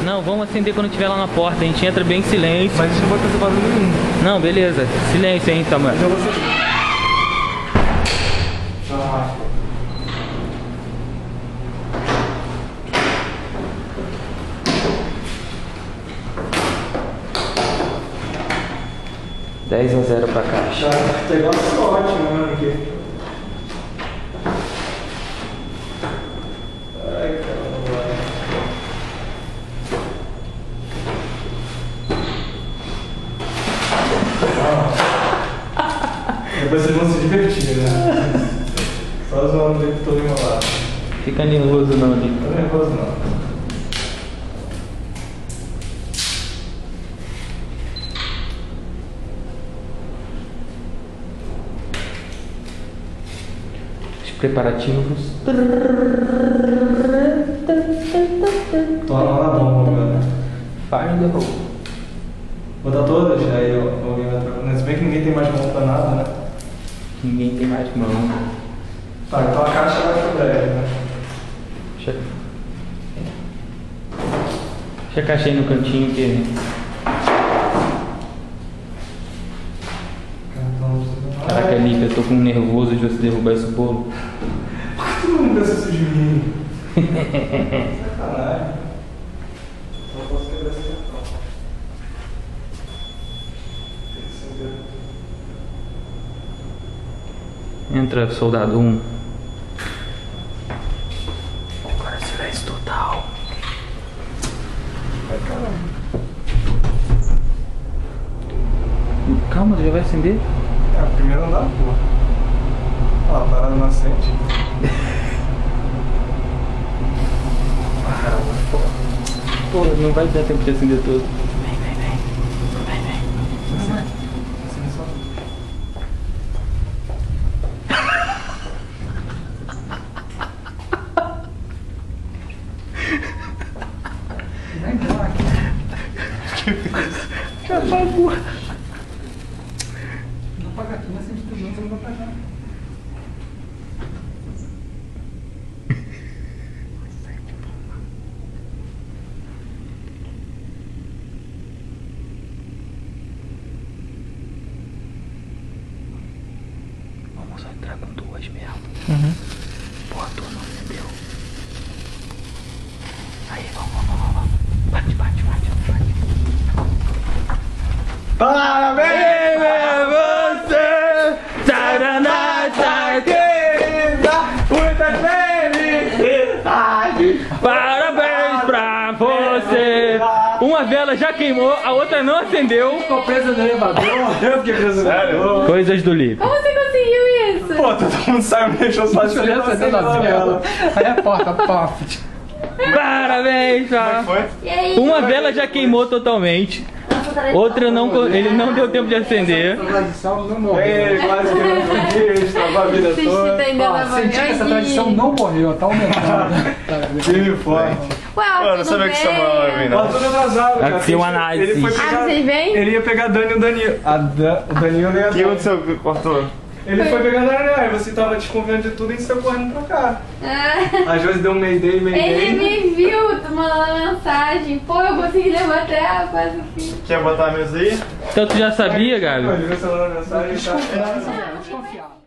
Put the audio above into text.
Não, vamos acender quando estiver lá na porta. A gente entra bem em silêncio. Mas a gente não pode fazer barulho nenhum. Não, beleza. Silêncio aí, então, mano. Mas eu vou seguir. Tá. 10-0 pra caixa. Tá pegando sorte, mano, aqui. Ai, caramba. Depois vocês vão se divertir, né? Só zoando o tempo todo enrolado. Fica nervoso não, Nico. Não tô nervoso não. Preparativos. Tô na bomba, mano. Fire the hole. Botar todas, aí alguém vai trocar. Se bem que ninguém tem mais mão pra nada, né? Ninguém tem mais mão. Tá, então a caixa vai pro breve, né? Deixa a caixa aí no cantinho que... Caraca, Nick, eu tô com nervoso de você derrubar esse bolo. Por que tu não pensa isso de mim? Sacanagem. Não posso quebrar esse cartão. Entra, soldado 1. Agora silêncio total. Vai, caramba. Calma, já vai acender? É, primeiro andar, pô. Ó, parada nascente. Pô, não vai dar tempo de acender tudo. Vem. Assim só. Vai embora aqui. Já apagou. Não apaga aqui, mas você não vai apagar. Vamos entrar com 2 mesmo. Pô, a tua não acendeu. Aí, vamos. Bate. Parabéns pra você! Taranata, Querida, muitas felicidades! parabéns pra você! Uma vela já queimou, a outra não acendeu. Ficou presa no elevador. Eu fiquei preso no elevador. Coisas do livro. Como você conseguiu isso? Pô, todo mundo saiu, me deixou sozinho. Deixa eu acender na vela. Aí a porta, paf. Parabéns, pra... Foi? E aí? Uma vela já queimou totalmente. Outra não, ele não deu tempo de acender. Essa tradição não morreu. Ei, quase que eu não podia, estragou a vida Vocês toda. entendendo Ó, a senti que essa tradição não morreu, tá aumentando. Firme e forte. Ué, Mano, não sabia que esse Samuel vai vir, Ó, não. tudo atrasado, cara. Aqui uma análise. Ele foi Ah, pegar... vocês vêm? Ele ia pegar Dani e o Danilo. O Danilo ia... O que aconteceu que cortou? Ele foi pegar Dani, aí você tava desconfiando de tudo e saiu correndo pra cá. Ah, A Josi deu um Mayday. ele me viu, tu mandando mensagem. Pô, eu consegui levar até quase o fim. Quer botar a mesa aí? Então tu já sabia, Gabi? Ele veio mandando mensagem e tá... Desconfiado.